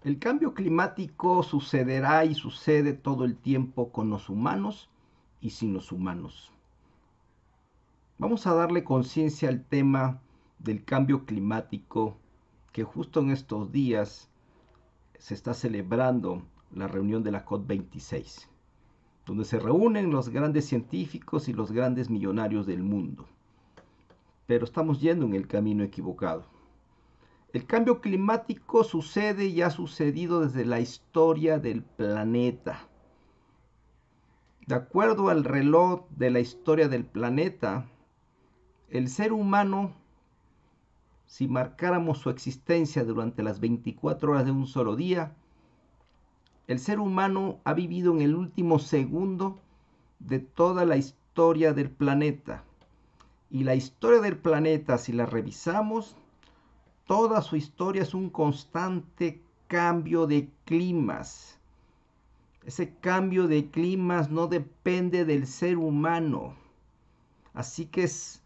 El cambio climático sucederá y sucede todo el tiempo con los humanos y sin los humanos. Vamos a darle conciencia al tema del cambio climático que justo en estos días se está celebrando la reunión de la COP26, donde se reúnen los grandes científicos y los grandes millonarios del mundo. Pero estamos yendo en el camino equivocado. El cambio climático sucede y ha sucedido desde la historia del planeta. De acuerdo al reloj de la historia del planeta, el ser humano, si marcáramos su existencia durante las 24 horas de un solo día, el ser humano ha vivido en el último segundo de toda la historia del planeta. Y la historia del planeta, si la revisamos, toda su historia es un constante cambio de climas. Ese cambio de climas no depende del ser humano. Así que es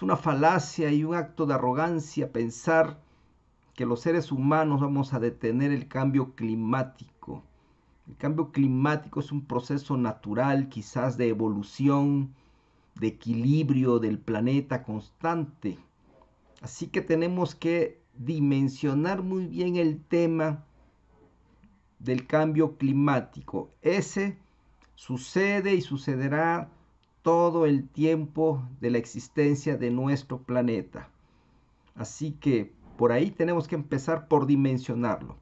una falacia y un acto de arrogancia pensar que los seres humanos vamos a detener el cambio climático. El cambio climático es un proceso natural, quizás de evolución, de equilibrio del planeta constante. Así que tenemos que dimensionar muy bien el tema del cambio climático. Ese sucede y sucederá todo el tiempo de la existencia de nuestro planeta. Así que por ahí tenemos que empezar por dimensionarlo.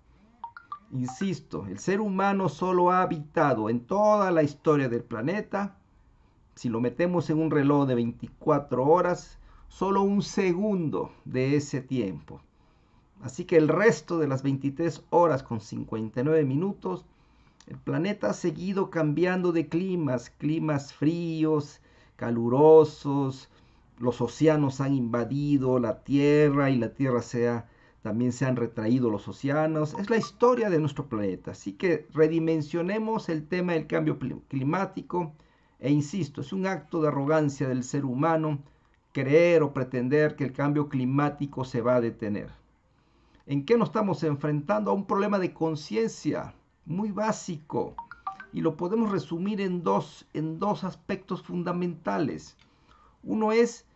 Insisto, el ser humano solo ha habitado en toda la historia del planeta, si lo metemos en un reloj de 24 horas, solo un segundo de ese tiempo. Así que el resto de las 23 horas con 59 minutos, el planeta ha seguido cambiando de climas fríos, calurosos, los océanos han invadido la Tierra y la Tierra también se han retraído los océanos. Es la historia de nuestro planeta. Así que redimensionemos el tema del cambio climático. E insisto, es un acto de arrogancia del ser humano creer o pretender que el cambio climático se va a detener. ¿En qué nos estamos enfrentando? A un problema de conciencia muy básico y lo podemos resumir en dos aspectos fundamentales. Uno es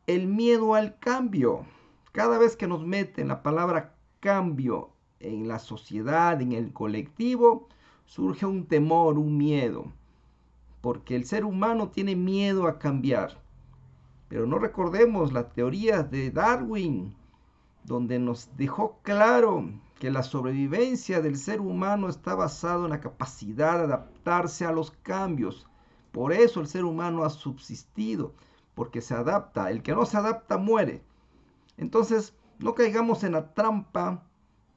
el miedo al cambio. Cada vez que nos meten la palabra cambio en la sociedad, en el colectivo, surge un temor, un miedo, porque el ser humano tiene miedo a cambiar. Pero no recordemos la teoría de Darwin, donde nos dejó claro que la sobrevivencia del ser humano está basada en la capacidad de adaptarse a los cambios. Por eso el ser humano ha subsistido, porque se adapta. El que no se adapta muere. Entonces, no caigamos en la trampa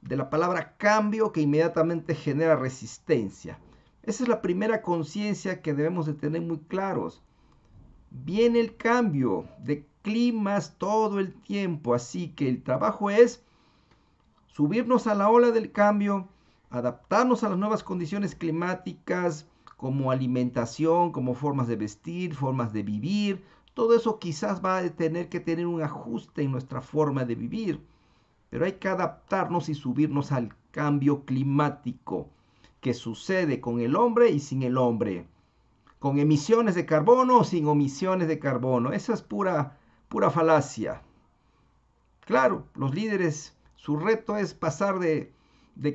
de la palabra cambio que inmediatamente genera resistencia. Esa es la primera conciencia que debemos de tener muy claros. Viene el cambio de climas todo el tiempo, así que el trabajo es subirnos a la ola del cambio, adaptarnos a las nuevas condiciones climáticas, como alimentación, como formas de vestir, formas de vivir. Todo eso quizás va a tener que tener un ajuste en nuestra forma de vivir, pero hay que adaptarnos y subirnos al cambio climático que sucede con el hombre y sin el hombre, con emisiones de carbono o sin emisiones de carbono. Esa es pura falacia. Claro, los líderes, su reto es pasar de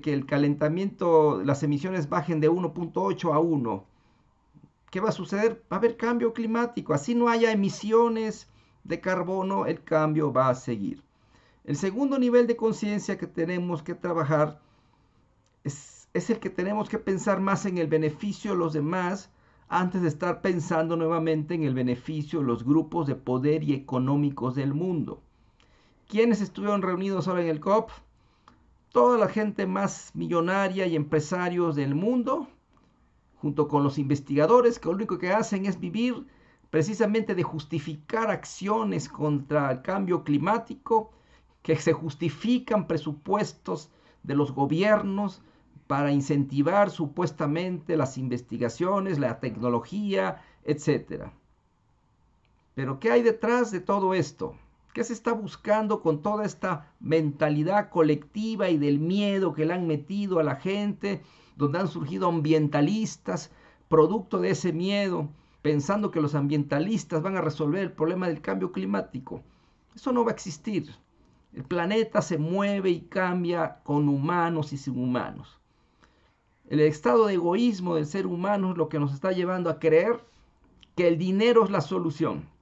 que el calentamiento, las emisiones bajen de 1.8 a 1. ¿Qué va a suceder? Va a haber cambio climático. Así no haya emisiones de carbono, el cambio va a seguir. El segundo nivel de conciencia que tenemos que trabajar es el que tenemos que pensar más en el beneficio de los demás antes de estar pensando nuevamente en el beneficio de los grupos de poder y económicos del mundo. ¿Quiénes estuvieron reunidos ahora en el COP? Toda la gente más millonaria y empresarios del mundo, junto con los investigadores que lo único que hacen es vivir precisamente de justificar acciones contra el cambio climático, que se justifican presupuestos de los gobiernos para incentivar supuestamente las investigaciones, la tecnología, etc. Pero ¿qué hay detrás de todo esto? ¿Qué se está buscando con toda esta mentalidad colectiva y del miedo que le han metido a la gente, donde han surgido ambientalistas, producto de ese miedo, pensando que los ambientalistas van a resolver el problema del cambio climático? Eso no va a existir. El planeta se mueve y cambia con humanos y sin humanos. El estado de egoísmo del ser humano es lo que nos está llevando a creer que el dinero es la solución.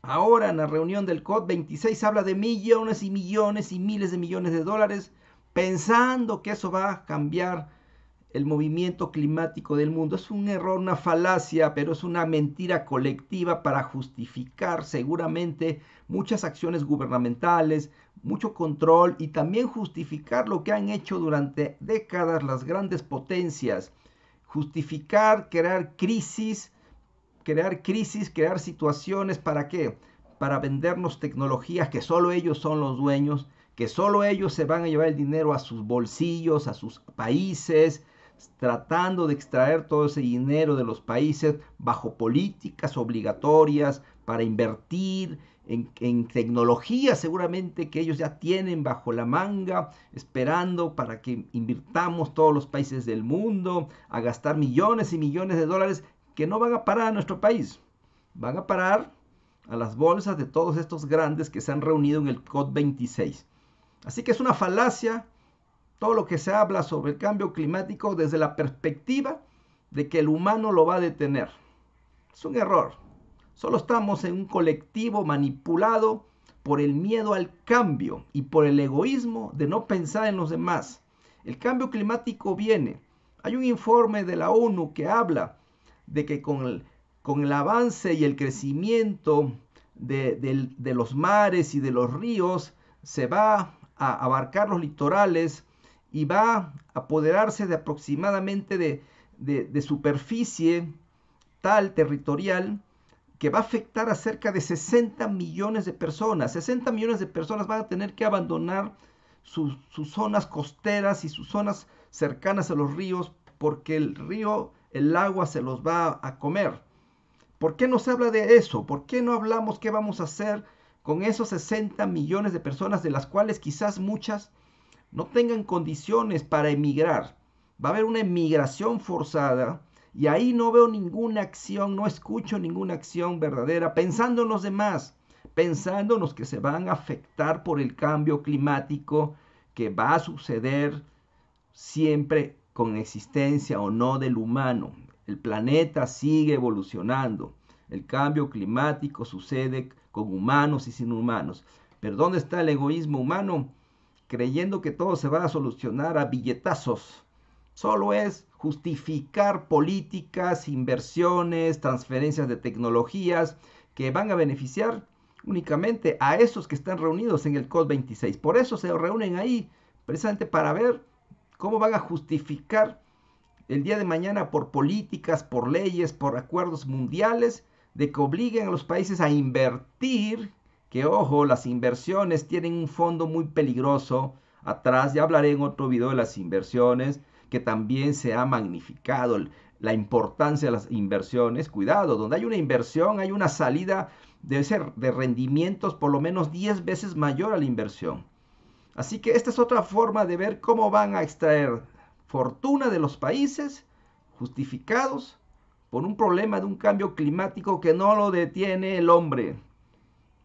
Ahora en la reunión del COP26 se habla de millones y millones y miles de millones de dólares, pensando que eso va a cambiar el movimiento climático del mundo. Es un error, una falacia, pero es una mentira colectiva para justificar seguramente muchas acciones gubernamentales, mucho control y también justificar lo que han hecho durante décadas las grandes potencias. Justificar, crear situaciones, ¿para qué? Para vendernos tecnologías que solo ellos son los dueños, que solo ellos se van a llevar el dinero a sus bolsillos, a sus países, tratando de extraer todo ese dinero de los países bajo políticas obligatorias para invertir en tecnología seguramente que ellos ya tienen bajo la manga, esperando para que invirtamos todos los países del mundo a gastar millones y millones de dólares que no van a parar a nuestro país, van a parar a las bolsas de todos estos grandes que se han reunido en el COP26. Así que es una falacia todo lo que se habla sobre el cambio climático desde la perspectiva de que el humano lo va a detener. Es un error. Solo estamos en un colectivo manipulado por el miedo al cambio y por el egoísmo de no pensar en los demás. El cambio climático viene. Hay un informe de la ONU que habla de que con el avance y el crecimiento de los mares y de los ríos se va a abarcar los litorales y va a apoderarse de aproximadamente de superficie tal territorial que va a afectar a cerca de 60 millones de personas. 60 millones de personas van a tener que abandonar sus zonas costeras y sus zonas cercanas a los ríos porque el agua se los va a comer. ¿Por qué no se habla de eso? ¿Por qué no hablamos qué vamos a hacer con esos 60 millones de personas de las cuales quizás muchas no tengan condiciones para emigrar? Va a haber una emigración forzada y ahí no veo ninguna acción, no escucho ninguna acción verdadera pensando en los demás, pensando en los que se van a afectar por el cambio climático que va a suceder siempre con existencia o no del humano. El planeta sigue evolucionando. El cambio climático sucede con humanos y sin humanos. Pero ¿dónde está el egoísmo humano? Creyendo que todo se va a solucionar a billetazos. Solo es justificar políticas, inversiones, transferencias de tecnologías que van a beneficiar únicamente a esos que están reunidos en el COP26. Por eso se reúnen ahí, precisamente para ver cómo van a justificar el día de mañana por políticas, por leyes, por acuerdos mundiales, de que obliguen a los países a invertir, que ojo, las inversiones tienen un fondo muy peligroso atrás, ya hablaré en otro video de las inversiones, que también se ha magnificado la importancia de las inversiones. Cuidado, donde hay una inversión hay una salida de rendimientos por lo menos 10 veces mayor a la inversión. Así que esta es otra forma de ver cómo van a extraer fortuna de los países justificados por un problema de un cambio climático que no lo detiene el hombre.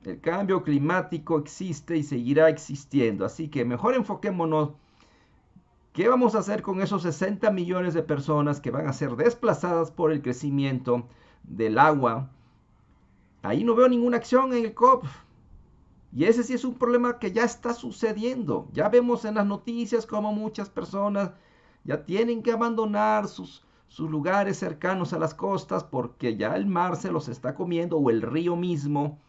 El cambio climático existe y seguirá existiendo. Así que mejor enfoquémonos. ¿Qué vamos a hacer con esos 60 millones de personas que van a ser desplazadas por el crecimiento del agua? Ahí no veo ninguna acción en el COP. Y ese sí es un problema que ya está sucediendo. Ya vemos en las noticias cómo muchas personas ya tienen que abandonar sus lugares cercanos a las costas porque ya el mar se los está comiendo o el río mismo.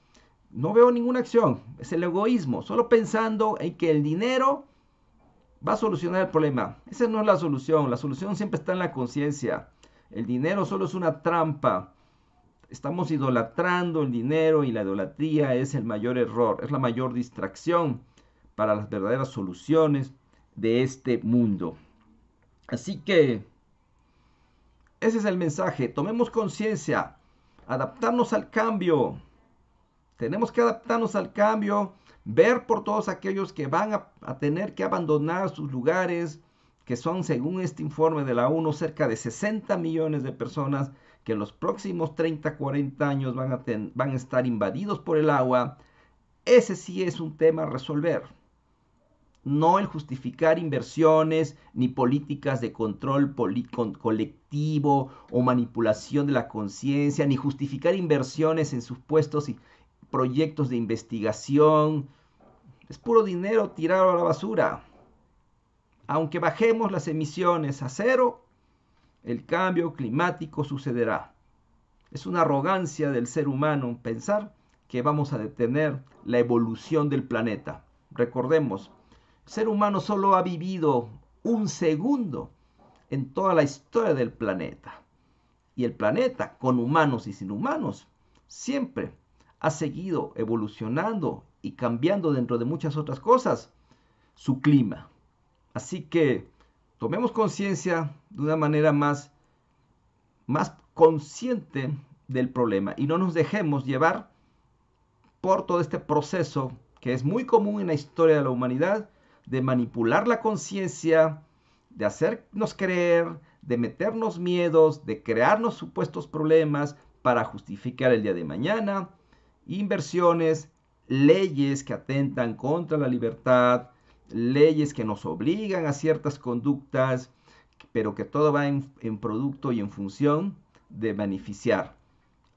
No veo ninguna acción. Es el egoísmo. Solo pensando en que el dinero va a solucionar el problema. Esa no es la solución. La solución siempre está en la conciencia. El dinero solo es una trampa. Estamos idolatrando el dinero y la idolatría es el mayor error, es la mayor distracción para las verdaderas soluciones de este mundo. Así que ese es el mensaje. Tomemos conciencia, adaptarnos al cambio. Tenemos que adaptarnos al cambio, ver por todos aquellos que van a tener que abandonar sus lugares, que son, según este informe de la ONU, cerca de 60 millones de personas que en los próximos 30, 40 años van a estar invadidos por el agua. Ese sí es un tema a resolver. No el justificar inversiones ni políticas de control colectivo o manipulación de la conciencia, ni justificar inversiones en supuestos y proyectos de investigación. Es puro dinero tirado a la basura. Aunque bajemos las emisiones a cero, el cambio climático sucederá. Es una arrogancia del ser humano pensar que vamos a detener la evolución del planeta. Recordemos, el ser humano solo ha vivido un segundo en toda la historia del planeta. Y el planeta, con humanos y sin humanos, siempre ha seguido evolucionando y cambiando, dentro de muchas otras cosas, su clima. Así que tomemos conciencia de una manera más consciente del problema y no nos dejemos llevar por todo este proceso que es muy común en la historia de la humanidad, de manipular la conciencia, de hacernos creer, de meternos miedos, de crearnos supuestos problemas para justificar el día de mañana, inversiones, leyes que atentan contra la libertad, leyes que nos obligan a ciertas conductas, pero que todo va en producto y en función de beneficiar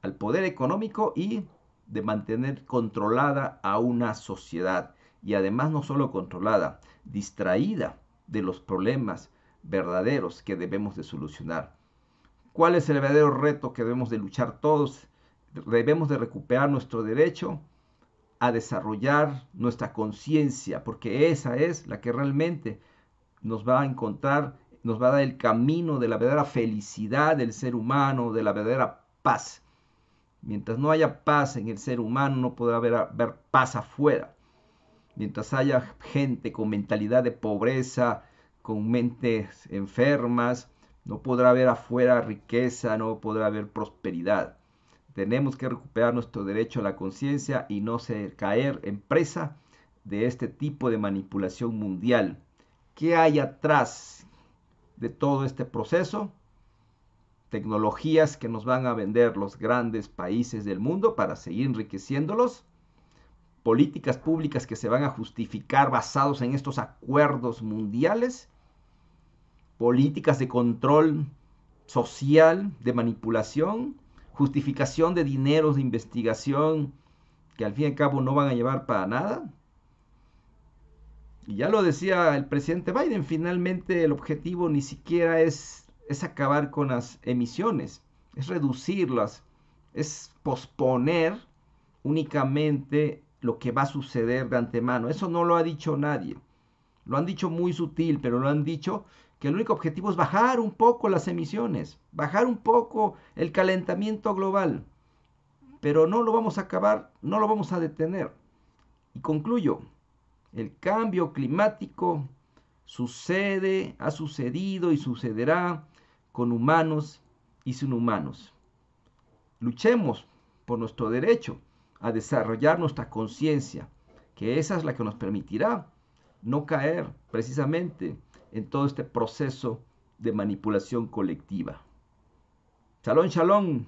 al poder económico y de mantener controlada a una sociedad. Y además no solo controlada, distraída de los problemas verdaderos que debemos de solucionar. ¿Cuál es el verdadero reto que debemos de luchar todos? Debemos de recuperar nuestro derecho a desarrollar nuestra conciencia, porque esa es la que realmente nos va a encontrar, nos va a dar el camino de la verdadera felicidad del ser humano, de la verdadera paz. Mientras no haya paz en el ser humano, no podrá haber paz afuera. Mientras haya gente con mentalidad de pobreza, con mentes enfermas, no podrá haber afuera riqueza, no podrá haber prosperidad. Tenemos que recuperar nuestro derecho a la conciencia y no caer en presa de este tipo de manipulación mundial. ¿Qué hay atrás de todo este proceso? Tecnologías que nos van a vender los grandes países del mundo para seguir enriqueciéndolos, políticas públicas que se van a justificar basados en estos acuerdos mundiales, políticas de control social, de manipulación, justificación de dineros de investigación que al fin y al cabo no van a llevar para nada. Y ya lo decía el presidente Biden, finalmente el objetivo ni siquiera es acabar con las emisiones, es reducirlas, es posponer únicamente lo que va a suceder de antemano. Eso no lo ha dicho nadie. Lo han dicho muy sutil, pero lo han dicho que el único objetivo es bajar un poco las emisiones, bajar un poco el calentamiento global. Pero no lo vamos a acabar, no lo vamos a detener. Y concluyo, el cambio climático sucede, ha sucedido y sucederá con humanos y sin humanos. Luchemos por nuestro derecho a desarrollar nuestra conciencia, que esa es la que nos permitirá no caer precisamente en todo este proceso de manipulación colectiva. Shalom, shalom.